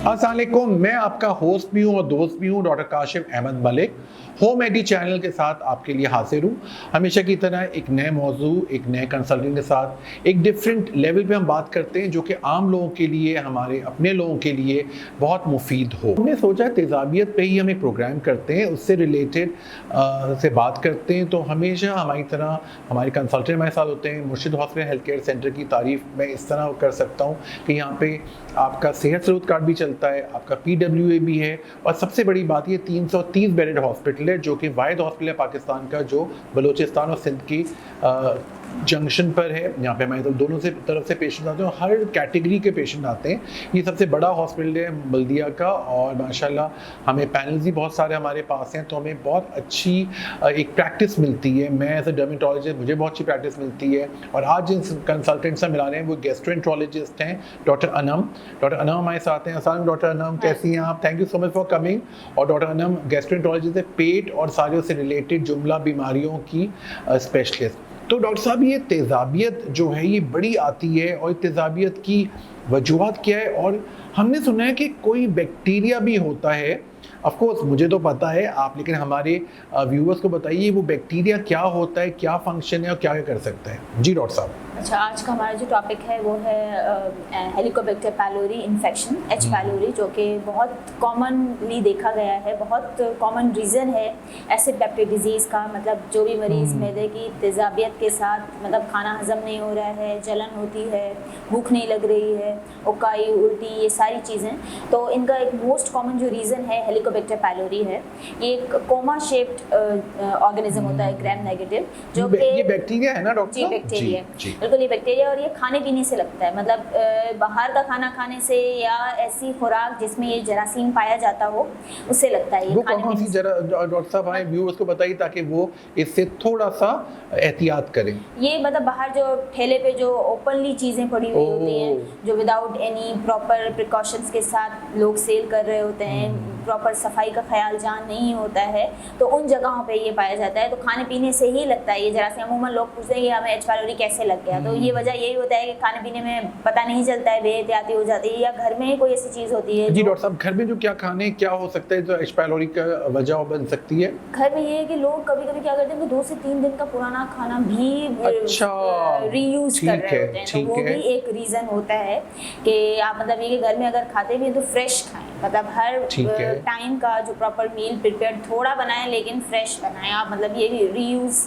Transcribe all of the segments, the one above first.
अस्सलाम वालेकुम, मैं आपका होस्ट भी हूँ और दोस्त भी हूँ डॉक्टर काशिफ अहमद मलिक। होम एडी चैनल के साथ आपके लिए हाजिर हूँ। हमेशा की तरह एक नए मौजू, एक नए कंसल्टेंट के साथ एक डिफरेंट लेवल पे हम बात करते हैं जो कि आम लोगों के लिए, हमारे अपने लोगों के लिए बहुत मुफीद हो। हमने सोचा तेज़ाबियत पे ही हम एक प्रोग्राम करते हैं, उससे रिलेटेड से बात करते हैं। तो हमेशा हमारी तरह हमारे कंसल्टेंट हमारे साथ होते हैं। मुर्शिद हॉस्पिटल हेल्थ केयर सेंटर की तारीफ़ मैं इस तरह कर सकता हूँ कि यहाँ पे आपका सेहत सरूत कार्ड भी चलता है, आपका PWA भी है, और सबसे बड़ी बात ये 330 बेडेड हॉस्पिटल है जो कि वाहिद हॉस्पिटल है पाकिस्तान का जो बलूचिस्तान और सिंध की जंक्शन पर है। यहाँ पे हमारे दोनों से तरफ से पेशेंट आते हैं, हर कैटेगरी के पेशेंट आते हैं। ये सबसे बड़ा हॉस्पिटल है बल्दिया का, और माशाल्लाह हमें पैनल्स भी बहुत सारे हमारे पास हैं, तो हमें बहुत अच्छी एक प्रैक्टिस मिलती है। मैं एज ए डर्मेटोलॉजिस्ट, मुझे बहुत अच्छी प्रैक्टिस मिलती है। और आज जिन कंसल्टेंट से मिला रहे हैं वो गैस्ट्रोएंटरोलॉजिस्ट हैं, डॉक्टर अनम। डॉक्टर अनम हमारे साथ हैं। अस्सलाम डॉक्टर अनम, कैसी हैं आप? Thank you so much for coming. और डॉक्टर अनम गैस्ट्रोएंटरोलॉजिस्ट है, पेट और सारे उससे रिलेटेड जुमला बीमारियों की स्पेशलिस्ट। तो डॉक्टर साहब, ये तेज़ाबियत जो है ये बड़ी आती है, और तेज़ाबियत की वजूहत क्या है? और हमने सुना है कि कोई बैक्टीरिया भी होता है। ऑफ कोर्स मुझे तो पता है आप, लेकिन हमारे व्यूअर्स को बताइए वो बैक्टीरिया क्या होता है, क्या फंक्शन है और क्या कर सकता है। जी डॉक्टर साहब। अच्छा, आज का हमारा जो टॉपिक है वो है Helicobacter pylori infection, H pylori, जो कि बहुत कॉमनली देखा गया है, बहुत कॉमन रीज़न है एसिड पेप्टिक डिजीज़ का। मतलब जो भी मरीज़ मैदे की तेज़ाबियत के साथ मतलब खाना हजम नहीं हो रहा है, जलन होती है, भूख नहीं लग रही है, उकाई, उल्टी, ये सारी चीज़ें, तो इनका एक मोस्ट कॉमन जो रीज़न है हेलिकोबैक्टर पाइलोरी है। ये एक कोमा शेप्ड ऑर्गेनिज्म होता है, ग्राम नेगेटिव, जो कि ये बैक्टीरिया है ना डॉक्टर? जी, बैक्टीरिया, बिल्कुल ये बैक्टीरिया। और ये खाने पीने से लगता है, मतलब बाहर का खाना खाने से या ऐसी खुराक जिसमें ये जरासीम पाया जाता हो उससे लगता है। ये वो कौन सी डॉक्टर साहब हमारे व्यूअर्स को बताइए ताकि वो इससे थोड़ा सा एहतियात करें। ये मतलब बाहर जो ठेले पे जो ओपनली चीज़ें पड़ी हुई होती हैं, जो विदाउट एनी प्रॉपर प्रिकॉशंस के साथ लोग सेल कर रहे होते हैं, प्रॉपर सफाई का ख्याल जान नहीं होता है, तो उन जगहों पे ये पाया जाता है। तो खाने पीने से ही लगता है ये जरासीम। अमूमन लोग पूछते हैं कि हमें एच पाइलोरी कैसे लग गया, तो ये वजह यही होता है कि खाने पीने में पता नहीं चलता है, बेएहतियाती हो जाती है, या घर में ही कोई ऐसी चीज़ होती है। जी डॉक्टर साहब, घर में जो क्या खाने क्या हो सकता है जो एच पाइलोरी का वजह बन सकती है? घर में ये है कि लोग कभी कभी क्या करते हैं कि 2 से 3 दिन का पुराना खाना भी रीयूज कर रहे होते हैं, तो वो भी एक रीज़न होता है कि आप मतलब ये कि घर में अगर खाते भी हैं तो फ्रेश खाएं, मतलब हर टाइम का जो प्रॉपर मील प्रिपेयर थोड़ा बनाएं लेकिन फ्रेश बनाएं आप, मतलब ये रीयूज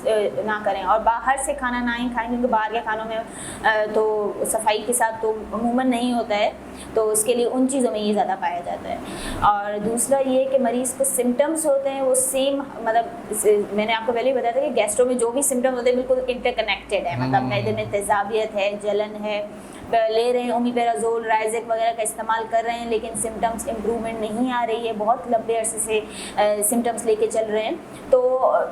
ना करें। और बाहर से खाना ना ही खाएं, क्योंकि बाहर के खानों में तो सफाई के साथ तो अमूमन नहीं होता है, तो उसके लिए उन चीज़ों में ये ज़्यादा पाया जाता है। और दूसरा ये कि मरीज़ को सिम्टम्स होते हैं वो सेम, मतलब मैंने आपको पहले ही बताया था कि गैस्ट्रो में जो भी सिम्टम्स होते हैं बिल्कुल इंटरकनेक्टेड है। मतलब मैदे में तेज़ाबियत है, जलन है, ले रहे हैं ओमिपेराजोल, राइजेक वगैरह का इस्तेमाल कर रहे हैं, लेकिन सिम्टम्स इम्प्रूवमेंट नहीं आ रही है, बहुत लंबे अरसे से सिम्टम्स लेके चल रहे हैं, तो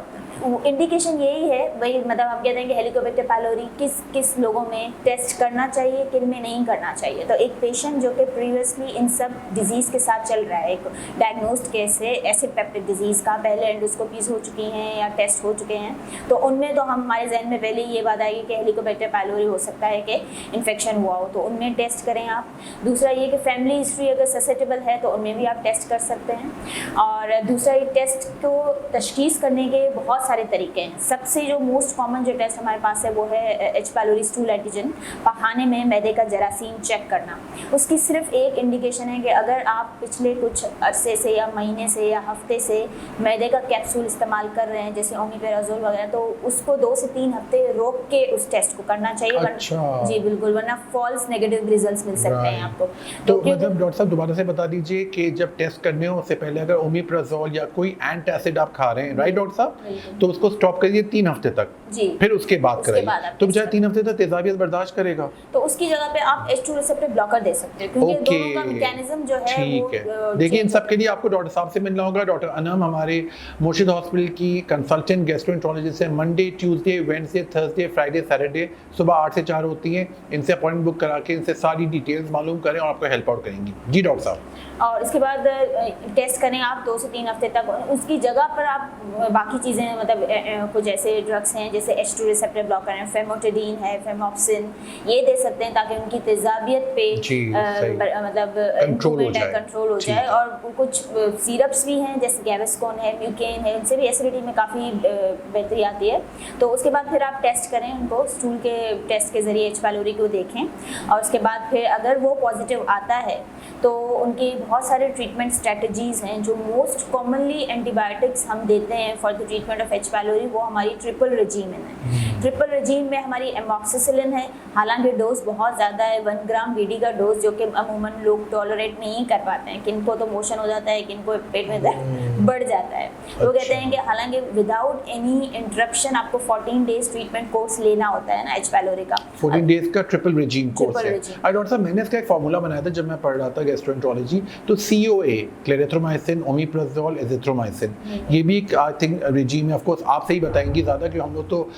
इंडिकेशन यही है। वही मतलब हम कहते हैं कि हेलिकोबैक्टर पाइलोरी किस किस लोगों में टेस्ट करना चाहिए, किन में नहीं करना चाहिए। तो एक पेशेंट जो कि प्रीवियसली इन सब डिजीज़ के साथ चल रहा है, एक डायग्नोस्ड केस है एसिड पेप्टिक डिजीज़ का, पहले एंडोस्कोपीज हो चुकी हैं या टेस्ट हो चुके हैं, तो उनमें तो हमारे जहन में पहले ये बात आएगी कि हेलिकोबैक्टर पाइलोरी हो सकता है कि इन्फेक्शन हुआ हो, तो उनमें टेस्ट करें आप। दूसरा ये कि फैमिली हिस्ट्री अगर ससेटेबल है तो उनमें भी आप टेस्ट कर सकते हैं। और दूसरा ये टेस्ट को तशखीस करने के बहुत सारे तरीके हैं। सबसे जो मोस्ट कॉमन जो टेस्ट हमारे पास है वो है एच पाइलोरी स्टूल एंटीजन, पखाने में मैदे का जरासीम चेक करना। उसकी सिर्फ एक इंडिकेशन है कि अगर आप पिछले कुछ अरसे से या महीने से या हफ्ते से मैदे का कैप्सूल इस्तेमाल कर रहे हैं, जैसे ओमिपेराजोल वगैरह, तो उसको 2 से 3 हफ्ते रोक के उस टेस्ट को करना चाहिए। अच्छा। जी बिल्कुल, वरना फॉल्स नेगेटिव रिजल्ट्स मिल सकते हैं आपको। तो मतलब डॉक्टर साहब दोबारा से बता दीजिए कि जब टेस्ट करने हो उससे पहले अगर ओमिपेराजोल या कोई एंटासिड आप खा रहे हैं, राइट डॉक्टर साहब, तो उसको स्टॉप करिए 3 हफ्ते तक, जी, फिर उसके बाद कराइए। तो बेचारा 3 हफ्ते तक तेजाबियत बर्दाश्त करेगा, तो उसकी जगह पे आप H2 रिसेप्टर ब्लॉकर दे सकते हैं, क्योंकि दोनों का मैकेनिज्म जो है ठीक है। देखिए इन सब के लिए आपको डॉक्टर साहब से मिलना होगा। डॉक्टर अनम हमारे मुर्शिद हॉस्पिटल की कंसल्टेंट गैस्ट्रोएंटरोलॉजिस्ट है। Monday, Tuesday, Wednesday, Thursday, Friday, Saturday सुबह 8 से 4 होती है। इनसे अपॉइंटमेंट बुक करा के इनसे सारी डिटेल्स मालूम करें और आपको हेल्प आउट करेंगी। जी डॉक्टर साहब। और इसके बाद टेस्ट करें आप 2 से 3 हफ्ते तक, उसकी जगह पर आप बाकी चीज़ें मतलब मतलब कुछ ऐसे ड्रग्स हैं जैसे H2 रिसेप्टर ब्लॉकर है, फेमोटिडीन है, फेमोक्सिन, ये दे सकते हैं ताकि उनकी तेजाबियत पे मतलब कंट्रोल हो जाए। और कुछ सिरप्स भी हैं जैसे गैविस्कोन है, म्यूकेन है, उनसे भी एसिडिटी में काफ़ी बेहतरी आती है। तो उसके बाद फिर आप टेस्ट करें उनको, स्टूल के टेस्ट के ज़रिए H पाइलोरी को देखें, और उसके बाद फिर अगर वो पॉजिटिव आता है तो उनकी बहुत सारे ट्रीटमेंट स्ट्रेटजीज़ हैं। जो मोस्ट कॉमनली एंटीबायोटिक्स हम देते हैं for the treatment of H pylori, वो हमारी ट्रिपल रेजीम है। ट्रिपल रेजीम में हमारी एमॉक्सिसिलिन है, हालांकि डोज बहुत ज़्यादा है, 1 ग्राम BD का डोज, जो कि अमूमन लोग टॉलरेट नहीं कर पाते हैं। किनको तो मोशन हो जाता है, किनको पेट में दर्द बढ़ जाता है। वो कहते हैं कि हालांकि विदाउट एनी इंटरप्शन आपको 14 डेज ट्रीटमेंट कोर्स लेना होता है ना H पाइलोरी का। 14 डेज का ट्रिपल रेजीम कोर्स है। डॉक्टर साहब, मैंने इसका एक फार्मूला बनाया था जब मैं पढ़ रहा था गैस्ट्रोएंटरोलॉजी, तो COA क्लेरेथ्रोमाइसिन, ओमिप्राजोल, एजिथ्रोमाइसिन, ये भी आई थिंक रेजीम है। ऑफ कोर्स आप सही बताएंगी ज़्यादा, क्योंकि हम लोग तो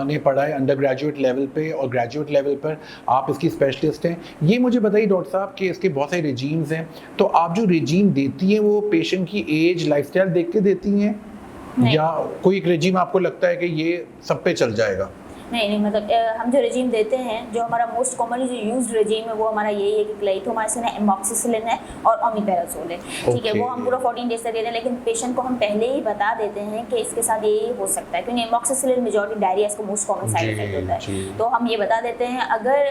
ने पढ़ा है अंडर ग्रेजुएट लेवल पे, और ग्रेजुएट लेवल पर आप इसकी स्पेशलिस्ट हैं। ये मुझे बताइए डॉक्टर साहब कि इसके बहुत सारे रेजीम्स हैं, तो आप जो रेजीम देती हैं वो पेशेंट की एज, लाइफस्टाइल देख के देती हैं, या कोई एक रेजीम आपको लगता है कि ये सब पे चल जाएगा? नहीं, मतलब हम जो रेजीम देते हैं, जो हमारा मोस्ट कॉमनली जो यूज्ड रेजीम है वो हमारा यही है कि क्लेरिथ्रोमाइसिन है, एमॉक्सिसिलिन है और ओमिपेराजोल है। ठीक है, वो हम पूरा 14 डेज तक देते हैं, लेकिन पेशेंट को हम पहले ही बता देते हैं कि इसके साथ ये हो सकता है, क्योंकि एमॉक्सिसिलिन मेजॉरिटी डायरिया इसका मोस्ट कॉमन साइड इफेक्ट होता है। तो हम ये बता देते हैं, अगर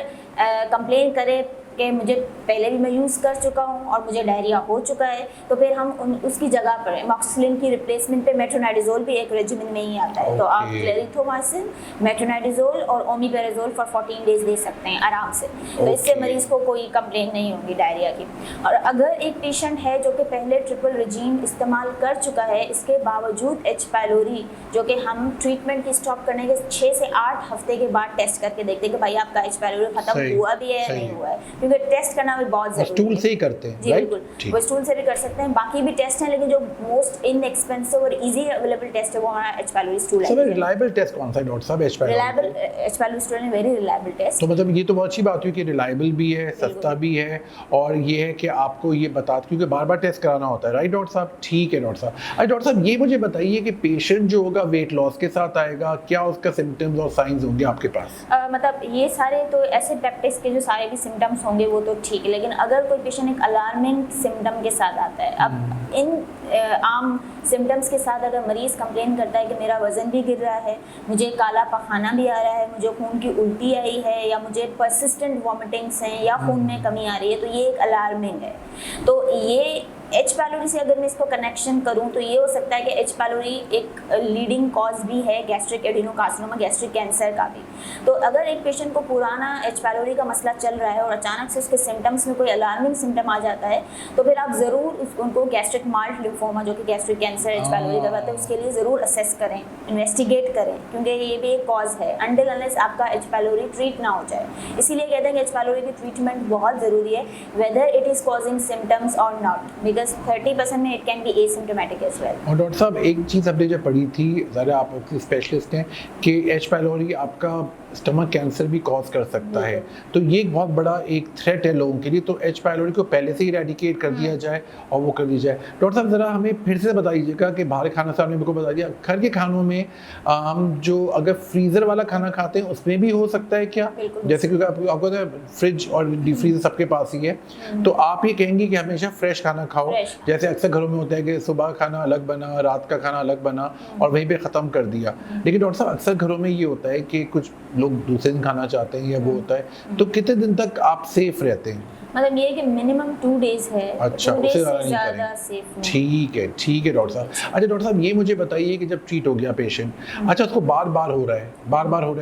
कंप्लेन करे कि मुझे पहले भी मैं यूज़ कर चुका हूँ और मुझे डायरिया हो चुका है, तो फिर हम उसकी जगह पर एमॉक्सिसिलिन की रिप्लेसमेंट पे मेट्रोनाइडाजोल भी एक रेजिमेन में ही आता है। तो आप क्लेरिथ्रोमाइसिन, मेट्रोनाइडाजोल और ओमिपेराजोल फॉर 14 डेज दे सकते हैं आराम से। तो इससे मरीज को कोई कंप्लेन नहीं होगी डायरिया की। और अगर एक पेशेंट है जो कि पहले ट्रिपल रेजीम इस्तेमाल कर चुका है, इसके बावजूद H पाइलोरी, जो कि हम ट्रीटमेंट की स्टॉप करने के 6 से 8 हफ्ते के बाद टेस्ट करके देखते हैं कि भाई आपका H पाइलोरी खत्म हुआ भी है या नहीं हुआ है, क्योंकि टेस्ट करना भी बहुत जरूरी है। स्टूल से ही करते हैं, जी बिल्कुल, वो स्टूल से भी कर सकते हैं। बाकी भी टेस्ट हैं, लेकिन जो मोस्ट इनएक्सपेंसिव और इजी अवेलेबल टेस्ट है वो हमारा H पाइलोरी स्टूल है। सबसे रिलायबल टेस्ट कौन सा है डॉक्टर साहब H pylori? Reliable H pylori stool है, वेरी रिलायबल टेस्ट। तो मतलब ये तो बहुत अच्छी बात हुई कि रिलायबल भी है, सस्ता भी है, और ये है कि आपको ये बता, क्योंकि बार-बार टेस्ट कराना होता है, राइट डॉक्टर साहब? ठीक है डॉक्टर साहब। अच्छा डॉक्टर साहब, ये मुझे बताइए कि पेशेंट जो होगा वेट लॉस के साथ आएगा, क्या उसका सिम्टम्स और साइंस होंगे आपके पास? मतलब ये सारे तो ऐसे पेप्टिक्स के जो सारे भी सिम्टम्स होंगे वो तो ठीक है, लेकिन अगर कोई पेशेंट एक अलार्मिंग सिम्टम के साथ आता है, अब इन आम सिम्टम्स के साथ अगर मरीज़ कंप्लेन करता है कि मेरा वज़न भी गिर रहा है, मुझे काला पखाना भी आ रहा है, मुझे खून की उल्टी आई है, या मुझे परसिस्टेंट वॉमिटिंग्स हैं, या खून में कमी आ रही है, तो ये एक अलार्मिंग है। तो ये H पाइलोरी से अगर मैं इसको कनेक्शन करूं तो ये हो सकता है कि H पाइलोरी एक लीडिंग कॉज भी है गैस्ट्रिक एडिनोकार्सिनोमा, गैस्ट्रिक कैंसर का भी। तो अगर एक पेशेंट को पुराना H पाइलोरी का मसला चल रहा है और अचानक से उसके सिम्टम्स में कोई अलार्मिंग सिम्टम आ जाता है, तो फिर आप ज़रूर उनको गैस्ट्रिक माल्ट लिम्फोमा, जो कि गैस्ट्रिक कैंसर H पाइलोरी करवाते हैं, उसके लिए ज़रूर असेस करें, इन्वेस्टिगेट करें, क्योंकि ये भी एक कॉज है अनटिल अनलेस आपका H पाइलोरी ट्रीट ना हो जाए। इसीलिए कहते हैं कि H पाइलोरी की ट्रीटमेंट बहुत ज़रूरी है, whether it is causing symptoms और नॉट, बिकॉज 30% में it can be asymptomatic as well. और डॉक्टर साहब, एक चीज़ हमने जब पढ़ी थी, ज़रा आप स्पेशलिस्ट हैं, कि H पाइलोरी आपका स्टमक कैंसर भी कॉज कर सकता है, तो ये एक बहुत बड़ा एक थ्रेट है लोगों के लिए। तो H पाइलोरी को पहले से ही इरेडिकेट कर दिया जाए और वो कर दी जाए। डॉक्टर साहब, ज़रा हमें फिर से बता दीजिएगा कि बाहर खाना, साहब ने मेरे को बता दिया, घर के खानों में हम जो अगर फ्रीज़र वाला खाना खाते हैं उसमें भी हो सकता है क्या? जैसे क्योंकि आपको पता है फ्रिज और डीप फ्रीजर सबके पास ही है, तो आप ये कहेंगे कि हमेशा फ्रेश खाना खाओ, जैसे अक्सर घरों में होता है कि सुबह खाना अलग बना, रात का खाना अलग बना और वहीं पे ख़त्म कर दिया। लेकिन डॉक्टर साहब, अक्सर घरों में ये होता है कि कुछ लोग दूसरे दिन खाना चाहते हैं या वो होता है, तो कितने दिन तक आप सेफ रहते हैं? मतलब ये कि मिनिमम 2 डेज है। अच्छा, उससे ज़्यादा सेफ नहीं। ठीक है डॉक्टर साहब। अच्छा डॉक्टर साहब, ये मुझे बताइए कि जब ट्रीट हो गया पेशेंट, अच्छा उसको बार बार हो रहा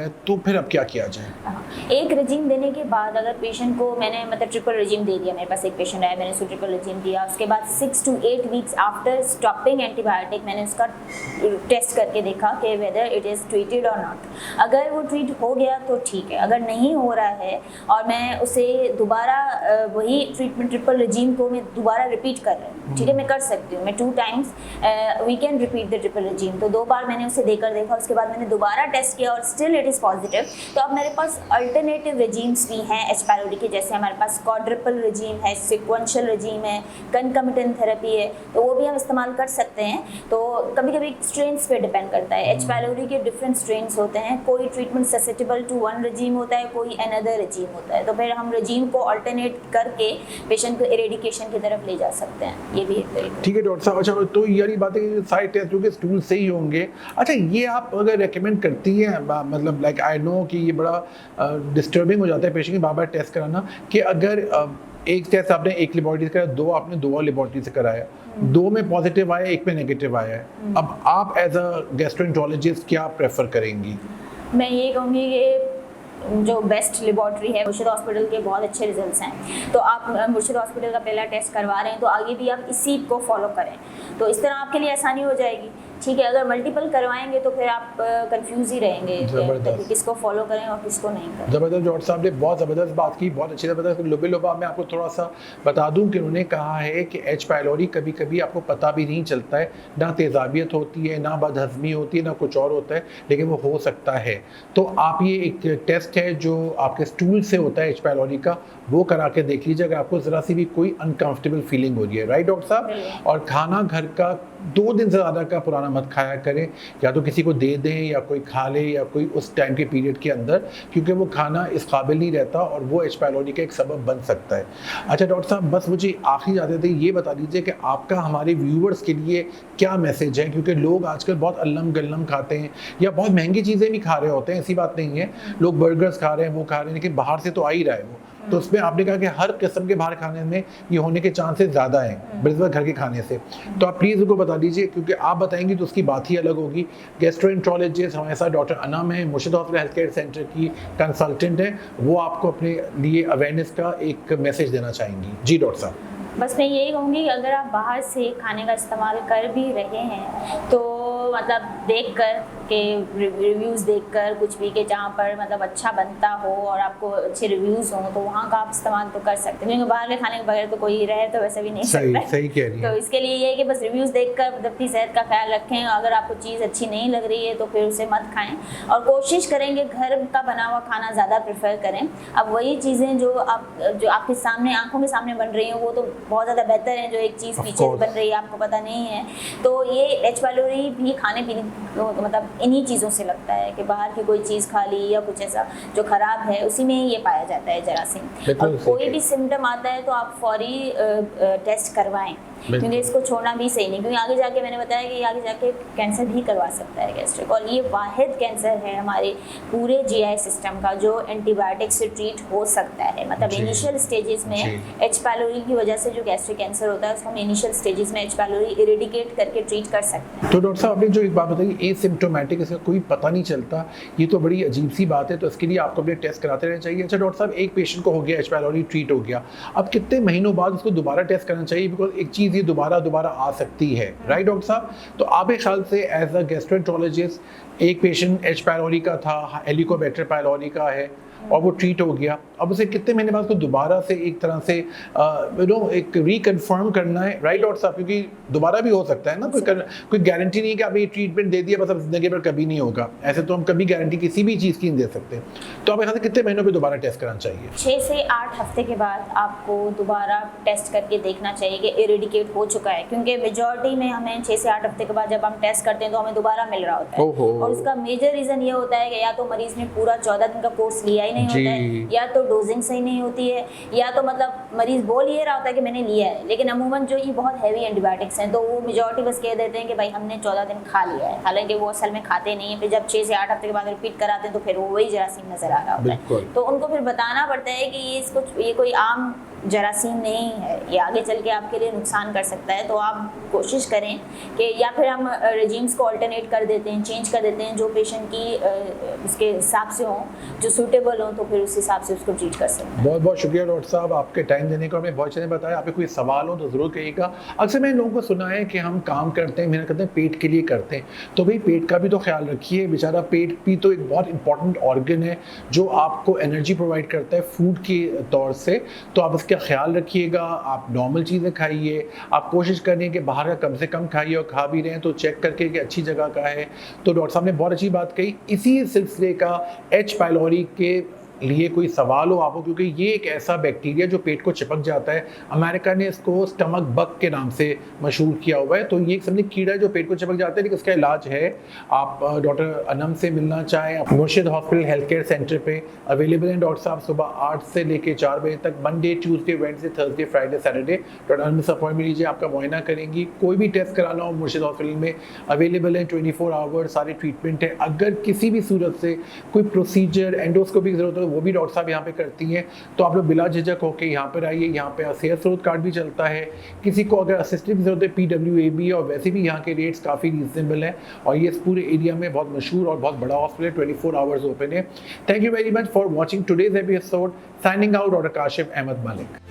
है, तो फिर अब क्या किया जाए? एक रेजिम देने के बाद अगर पेशेंट को, मैंने मतलब ट्रिपल रेजिम दे दिया, मेरे पास एक पेशेंट आया, मैंने उसको ट्रिपल रेजिम दिया, उसके बाद 6 to 8 weeks after stopping antibiotic मैंने उसका टेस्ट करके देखा कि वेदर इट इज़ ट्रीटेड और नॉट। अगर वो ट्रीट हो गया तो ठीक है, अगर नहीं हो रहा है और मैं उसे दोबारा वही ट्रीटमेंट ट्रिपल रेजिम को मैं दोबारा रिपीट कर रही हूँ, ठीक है, मैं कर सकती हूँ, मैं 2 times we can repeat the triple regime. तो 2 बार मैंने उसे देकर देखा, उसके बाद मैंने दोबारा टेस्ट किया और स्टिल इट इज़ पॉजिटिव। तो अब मेरे पास अल्टरनेटिव रेजिम्स भी हैं एच पायलोरी के, जैसे हमारे पास क्वाड्रुपल रेजिम है, सिक्वेंशियल रेजिम है, कंकमिटेंट थेरेपी है, तो वो भी हम इस्तेमाल कर सकते हैं। तो कभी कभी स्ट्रेन्स पे डिपेंड करता है, एच पायलोरी के डिफरेंट स्ट्रेन्स होते हैं, कोई treatment susceptible to one regime होता है, कोई अनदर रेजिम होता है, तो फिर हम रेजिम को अल्टरनेट करके पेशेंट को इरेडिकेशन की तरफ ले जा सकते हैं। ये भी एक तरीका। ठीक है डॉक्टर साहब। अच्छा, तो यार ये बात है कि सारे टेस्ट जो कि स्टूल से ही होंगे, अच्छा ये आप अगर रेकमेंड करती हैं, मतलब लाइक आई नो कि ये बड़ा डिस्टर्बिंग हो जाता है पेशेंट की बार बार टेस्ट कराना, कि अगर एक टेस्ट आपने एक लेबोरेटरी से कराया, 2 आपने 2 लेबोरेटरी से कराया, 2 में पॉजिटिव आया, 1 में नेगेटिव आया है, अब आप एज अ गैस्ट्रोएंटरोलॉजिस्ट क्या प्रेफर करेंगी? मैं ये कहूँगी कि जो बेस्ट लेबॉर्ट्री है मुर्शिद हॉस्पिटल के बहुत अच्छे रिजल्ट्स हैं, तो आप मुर्शिद हॉस्पिटल का पहला टेस्ट करवा रहे हैं तो आगे भी आप इसी को फॉलो करें, तो इस तरह आपके लिए आसानी हो जाएगी। ठीक है, अगर मल्टीपल करवाएंगे तो फिर आप कंफ्यूज ही रहेंगे कि किसको फॉलो करें और किसको नहीं करें। ज़बरदस्त डॉक्टर साहब ने बहुत ज़बरदस्त बात की, बहुत अच्छी ज़बरदस्त लुबे लुबा। मैं आपको थोड़ा सा बता दूं कि उन्होंने कहा है कि एच पायलोरी कभी कभी आपको पता भी नहीं चलता है, ना तेज़ाबियत होती है, ना बदहज़मी होती है, ना कुछ और होता है, लेकिन वो हो सकता है। तो आप ये एक टेस्ट है जो आपके स्टूल से होता है एच पायलोरी का, वो करा के देख लीजिए अगर आपको ज़रा सी भी कोई अनकंफर्टेबल फीलिंग हो रही है। राइट डॉक्टर साहब? और खाना घर का 2 दिन से ज़्यादा का पुराना मत खाया करें, या तो किसी को दे दें या कोई खा ले या कोई उस टाइम के पीरियड के अंदर, क्योंकि वो खाना इस काबिल नहीं रहता और वो एच पायलोरी का एक सबब बन सकता है। अच्छा डॉक्टर साहब, बस मुझे आखिरी जाते थे ये बता दीजिए कि आपका हमारे व्यूअर्स के लिए क्या मैसेज है, क्योंकि लोग आजकल बहुत अल्लम गल्लम खाते हैं या बहुत महंगी चीज़ें भी खा रहे होते हैं, ऐसी बात नहीं है, लोग बर्गर्स खा रहे हैं, वो खा रहे हैं, लेकिन बाहर से तो आ ही रहा है वो, तो उसमें आपने कहा कि हर किस्म के बाहर खाने में ये होने के चांसेस ज़्यादा हैं बनिस्बत घर के खाने से, तो आप प्लीज़ उनको बता दीजिए, क्योंकि आप बताएंगी तो उसकी बात ही अलग होगी। गैस्ट्रोएंटरोलॉजिस्ट हमारे साथ डॉक्टर अनम है, मुर्शिद हॉस्पिटल हेल्थ केयर सेंटर की कंसल्टेंट है, वो आपको अपने लिए अवेयरनेस का एक मैसेज देना चाहेंगी। जी डॉक्टर साहब। बस मैं यही कहूँगी कि अगर आप बाहर से खाने का इस्तेमाल कर भी रहे हैं तो मतलब देख कर के रिव्यूज़ देखकर कुछ भी के जहाँ पर मतलब अच्छा बनता हो और आपको अच्छे रिव्यूज़ हों तो वहाँ का आप इस्तेमाल तो कर सकते हैं, क्योंकि बाहर के खाने के बगैर तो कोई रहे तो वैसे भी नहीं सकता। सही कह रही है। तो इसके लिए ये है कि बस रिव्यूज़ देखकर अपनी सेहत का ख्याल रखें, अगर आपको चीज़ अच्छी नहीं लग रही है तो फिर उसे मत खाएं और कोशिश करेंगे घर का बना हुआ खाना ज़्यादा प्रेफर करें। अब वही चीज़ें जो आपके सामने आंखों के सामने बन रही हैं वो तो बहुत ज़्यादा बेहतर है, जो एक चीज़ पीछे बन रही है आपको पता नहीं है। तो ये एच पायलोरी भी खाने पीने मतलब इन्हीं चीज़ों से लगता है कि बाहर की कोई चीज़ खा ली या कुछ ऐसा जो ख़राब है उसी में ये पाया जाता है जरासीम। और कोई भी सिम्टम आता है तो आप फौरी टेस्ट करवाएं, क्योंकि इसको छोड़ना भी सही नहीं, क्योंकि आगे जाके मैंने बताया कि आगे जाके कैंसर भी करवा सकता है गैस्ट्रिक, और ये वाहिद कैंसर है हमारे पूरे जीआई सिस्टम का जो एंटीबायोटिक से ट्रीट हो सकता है। मतलब इनिशियल स्टेजेस में एच पायलोरी की वजह से जो गैस्ट्रिक कैंसर होता है उसको हम इनिशियल स्टेजेस में एच पायलोरी इरेडिकेट करके ट्रीट कर सकते हैं। तो डॉक्टर साहब आपने जो एक बात बताई एसिम्प्टोमेटिक, इसका कोई पता नहीं चलता, ये तो बड़ी अजीब सी बात है, तो इसके लिए आपको अपने टेस्ट कराते रहना चाहिए। अच्छा डॉक्टर साहब, एक पेशेंट को हो गया एच पायलोरी, ट्रीट हो गया, अब कितने महीनों बाद उसको दोबारा टेस्ट करना चाहिए, बिकॉज एक चीज़ ये दोबारा आ सकती है। राइट डॉक्टर साहब? तो आपके ख्याल से एज अ गैस्ट्रोएंटरोलॉजिस्ट एक पेशेंट एच पायलोरी का था, हेलिकोबैक्टर पायलोरी का है और वो ट्रीट हो गया, अब उसे कितने महीने बाद उसको दोबारा से एक तरह से एक रिकन्फर्म करना है? राइट डॉक्टर साहब, क्योंकि दोबारा भी हो सकता है ना, कोई गारंटी नहीं है कि आप ये ट्रीटमेंट दे दिया बस अब जिंदगी पर कभी नहीं होगा, ऐसे तो हम कभी गारंटी किसी भी चीज़ की नहीं दे सकते। तो आप ऐसे कितने महीनों पे दोबारा टेस्ट कराना चाहिए? 6 से 8 हफ्ते के बाद आपको दोबारा टेस्ट करके देखना चाहिए कि इरेडिकेट हो चुका है, क्योंकि मेजॉरिटी में हमें 6 से 8 हफ्ते के बाद जब हम टेस्ट करते हैं तो हमें दोबारा मिल रहा होता है, और उसका मेजर रीज़न ये होता है कि या तो मरीज ने पूरा 14 दिन का कोर्स लिया ही नहीं होता है, या तो डोजिंग सही नहीं होती है, या तो मतलब मरीज बोल ये रहा होता है कि मैंने लिया है, लेकिन अमूमन जो ये बहुत हैवी एंटीबायोटिक्स हैं तो वो मेजॉरिटी बस कह देते हैं कि भाई हमने 14 दिन खा लिया है, हालांकि वो असल में खाते नहीं है। फिर जब 6 से 8 हफ्ते के बाद रिपीट कराते हैं तो फिर वो वही जरासीम नजर आ रहा होता है, तो उनको फिर बताना पड़ता है कि ये कोई आम जरासीम नहीं है, ये आगे चल के आपके लिए नुकसान कर सकता है। तो आप कोशिश करें कि या फिर हम रेजिम्स को अल्टरनेट कर देते हैं, चेंज कर देते हैं जो पेशेंट की उसके हिसाब से हों, जो सूटेबल हो, तो फिर उस हिसाब से उसको ट्रीट कर सकते हैं। बहुत बहुत शुक्रिया डॉक्टर साहब आपके टाइम देने को, हमें बहुत अच्छे ने बताया। आपके कोई सवाल हो तो ज़रूर कहिएगा। अक्सर मैंने लोगों को सुना है कि हम काम करते हैं, मेहनत करते हैं, पेट के लिए करते हैं, तो भाई पेट का भी तो ख्याल रखिए, बेचारा पेट भी तो एक बहुत इंपॉर्टेंट ऑर्गन है जो आपको एनर्जी प्रोवाइड करता है फूड के तौर से, तो आप इसका ख्याल रखिएगा, आप नॉर्मल चीज़ें खाइए, आप कोशिश करें कि बाहर का कम से कम खाइए, और खा भी रहे हैं तो चेक करके कि अच्छी जगह का है। तो डॉक्टर साहब ने बहुत अच्छी बात कही। इसी सिलसिले का एच पाइलोरी के लिए कोई सवाल हो आपको, क्योंकि ये एक ऐसा बैक्टीरिया जो पेट को चिपक जाता है, अमेरिका ने इसको स्टमक बग के नाम से मशहूर किया हुआ है। तो ये एक समझे कीड़ा है जो पेट को चिपक जाता है, लेकिन इसका इलाज है। आप डॉक्टर अनम से मिलना चाहें, मुर्शिद हॉस्पिटल हेल्थ केयर सेंटर पे अवेलेबल हैं डॉक्टर साहब, सुबह 8 से लेकर 4 बजे तक, Monday, Tuesday, Wednesday, Thursday, Friday, Saturday. Doctor Anam से अपॉइंटमेंट लीजिए, आपका मुआयना करेंगी। कोई भी टेस्ट कराना हो मुर्शिद हॉस्पिटल में अवेलेबल है, 24 आवर सारे ट्रीटमेंट है। अगर किसी भी सूरत से कोई प्रोसीजर, एंडोस्कोपी की जरूरत हो, वो भी डॉक्टर साहब यहाँ पे करती हैं। तो आप लोग बिला झिझक होकर यहाँ पर आइए। यहाँ पे सेहत स्रोत कार्ड भी चलता है। किसी को अगर असिस्टेंट की जरूरत है, PWAB, और वैसे भी यहाँ के रेट्स काफ़ी रीजनेबल हैं, और ये इस पूरे एरिया में बहुत मशहूर और बहुत बड़ा हॉस्पिटल है, 24 आवर्स ओपन है। Thank you very much for watching today's episode. Signing out, doctor Kashif Ahmad Malik.